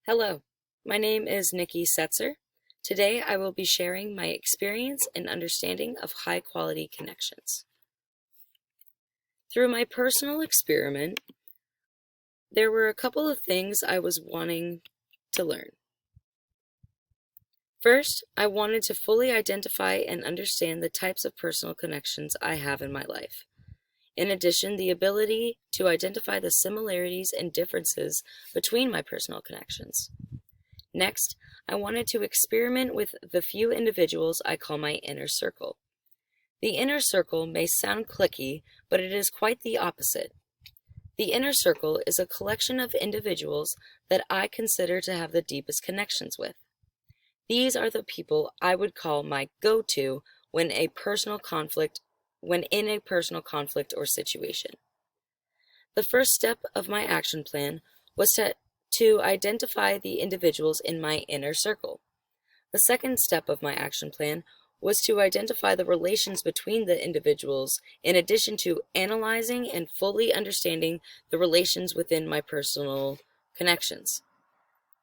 Hello, my name is Niki Setzer. Today I will be sharing my experience and understanding of high-quality connections. Through my personal experiment, there were a couple of things I was wanting to learn. First, I wanted to fully identify and understand the types of personal connections I have in my life. In addition, the ability to identify the similarities and differences between my personal connections. Next, I wanted to experiment with the few individuals I call my inner circle. The inner circle may sound cliquey, but it is quite the opposite. The inner circle is a collection of individuals that I consider to have the deepest connections with. These are the people I would call my go-to when in a personal conflict or situation. The first step of my action plan was to identify the individuals in my inner circle. The second step of my action plan was to identify the relations between the individuals in addition to analyzing and fully understanding the relations within my personal connections.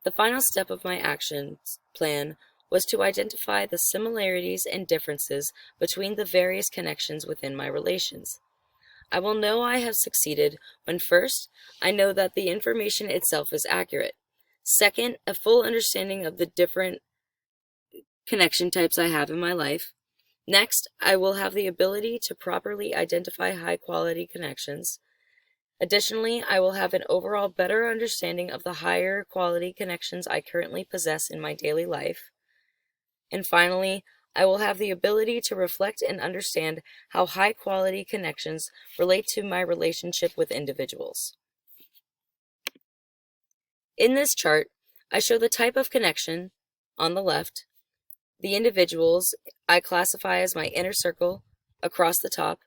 The final step of my action plan was to identify the similarities and differences between the various connections within my relations. I will know I have succeeded when first, I know that the information itself is accurate. Second, a full understanding of the different connection types I have in my life. Next, I will have the ability to properly identify high-quality connections. Additionally, I will have an overall better understanding of the higher quality connections I currently possess in my daily life. And finally, I will have the ability to reflect and understand how high-quality connections relate to my relationship with individuals. In this chart, I show the type of connection on the left, the individuals I classify as my inner circle across the top,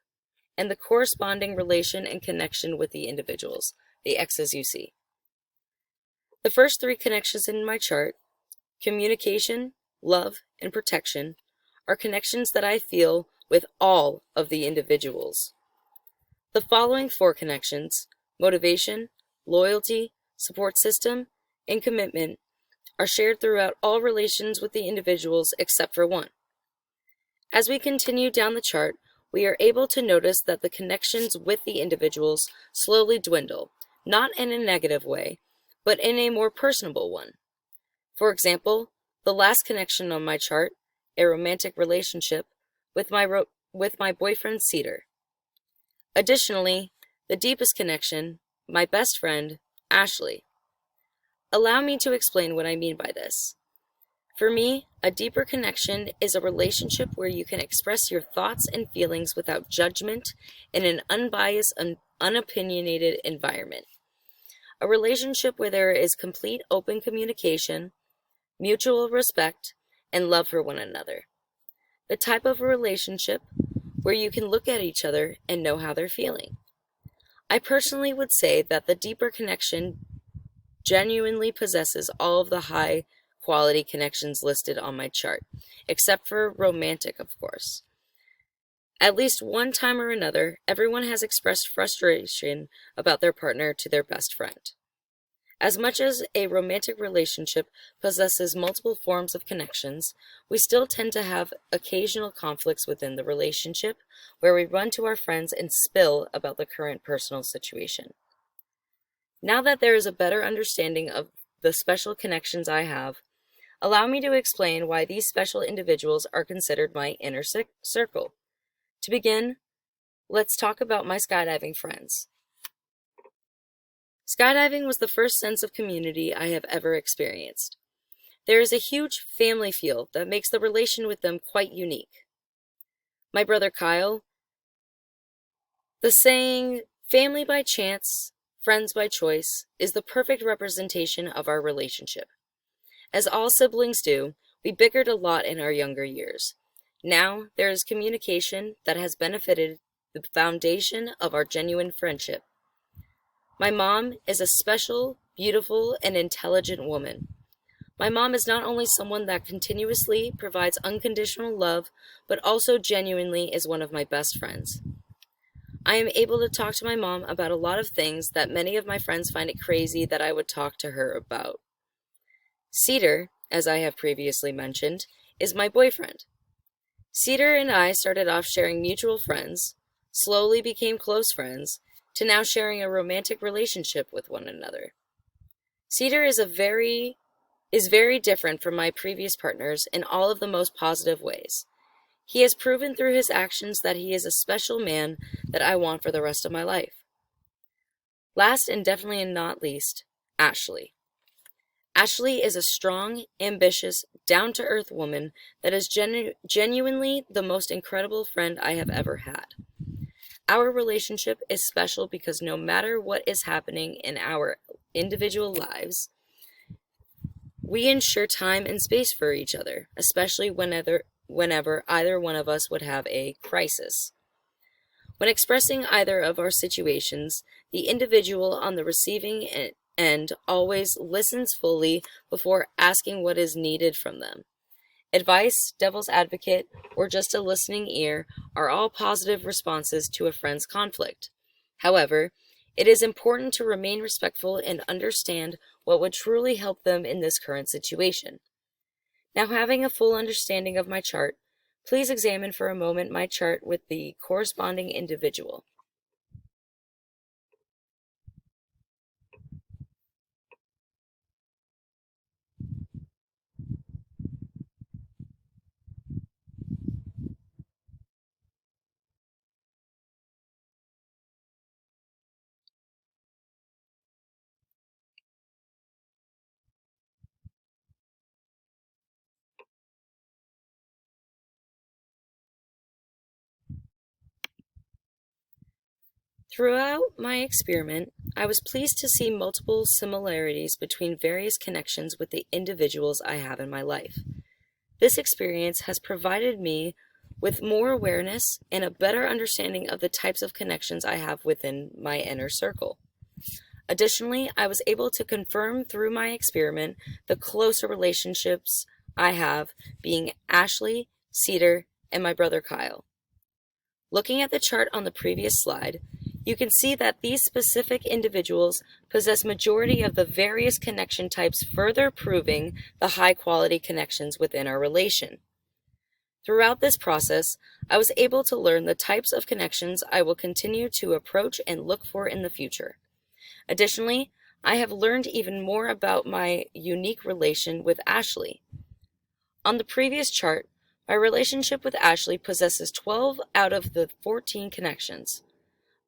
and the corresponding relation and connection with the individuals, the X's you see. The first three connections in my chart, communication, love, and protection, are connections that I feel with all of the individuals. The following four connections, motivation, loyalty, support system, and commitment, are shared throughout all relations with the individuals except for one. As we continue down the chart, we are able to notice that the connections with the individuals slowly dwindle, not in a negative way, but in a more personable one. For example, the last connection on my chart, a romantic relationship with my boyfriend Cedar. Additionally, the deepest connection, my best friend, Ashley. Allow me to explain what I mean by this. For me, a deeper connection is a relationship where you can express your thoughts and feelings without judgment in an unbiased and unopinionated environment. A relationship where there is complete open communication, mutual respect, and love for one another. The type of a relationship where you can look at each other and know how they're feeling. I personally would say that the deeper connection genuinely possesses all of the high quality connections listed on my chart, except for romantic, of course. At least one time or another, everyone has expressed frustration about their partner to their best friend. As much as a romantic relationship possesses multiple forms of connections, we still tend to have occasional conflicts within the relationship where we run to our friends and spill about the current personal situation. Now that there is a better understanding of the special connections I have, allow me to explain why these special individuals are considered my inner circle. To begin, let's talk about my skydiving friends. Skydiving was the first sense of community I have ever experienced. There is a huge family feel that makes the relation with them quite unique. My brother Kyle, the saying, family by chance, friends by choice, is the perfect representation of our relationship. As all siblings do, we bickered a lot in our younger years. Now, there is communication that has benefited the foundation of our genuine friendship. My mom is a special, beautiful, and intelligent woman. My mom is not only someone that continuously provides unconditional love, but also genuinely is one of my best friends. I am able to talk to my mom about a lot of things that many of my friends find it crazy that I would talk to her about. Cedar, as I have previously mentioned, is my boyfriend. Cedar and I started off sharing mutual friends, slowly became close friends, to now sharing a romantic relationship with one another. Cedar is very different from my previous partners in all of the most positive ways. He has proven through his actions that he is a special man that I want for the rest of my life. Last and definitely not least, Ashley. Ashley is a strong, ambitious, down-to-earth woman that is genuinely the most incredible friend I have ever had. Our relationship is special because no matter what is happening in our individual lives, we ensure time and space for each other, especially whenever either one of us would have a crisis. When expressing either of our situations, the individual on the receiving end always listens fully before asking what is needed from them. Advice, devil's advocate, or just a listening ear are all positive responses to a friend's conflict. However, it is important to remain respectful and understand what would truly help them in this current situation. Now, having a full understanding of my chart, please examine for a moment my chart with the corresponding individual. Throughout my experiment, I was pleased to see multiple similarities between various connections with the individuals I have in my life. This experience has provided me with more awareness and a better understanding of the types of connections I have within my inner circle. Additionally, I was able to confirm through my experiment the closer relationships I have being Ashley, Cedar, and my brother Kyle. Looking at the chart on the previous slide, you can see that these specific individuals possess majority of the various connection types, further proving the high-quality connections within our relation. Throughout this process, I was able to learn the types of connections I will continue to approach and look for in the future. Additionally, I have learned even more about my unique relation with Ashley. On the previous chart, my relationship with Ashley possesses 12 out of the 14 connections.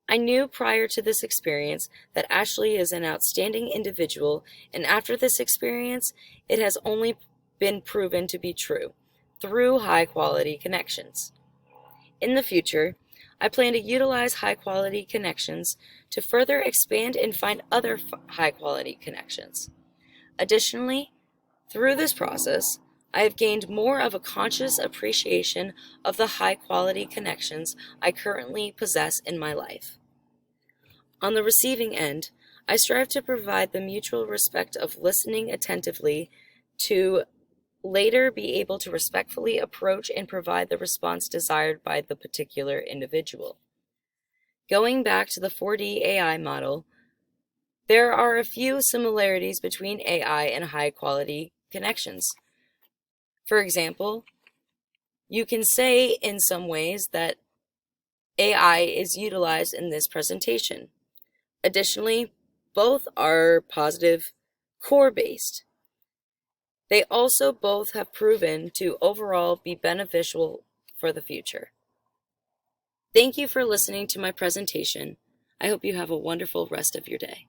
I knew prior to this experience that Ashley is an outstanding individual, and after this experience, it has only been proven to be true through high-quality connections. In the future, I plan to utilize high-quality connections to further expand and find other high-quality connections. Additionally, through this process, I have gained more of a conscious appreciation of the high-quality connections I currently possess in my life. On the receiving end, I strive to provide the mutual respect of listening attentively to later be able to respectfully approach and provide the response desired by the particular individual. Going back to the 4D AI model, there are a few similarities between AI and high-quality connections. For example, you can say in some ways that AI is utilized in this presentation. Additionally, both are positive core-based. They also both have proven to overall be beneficial for the future. Thank you for listening to my presentation. I hope you have a wonderful rest of your day.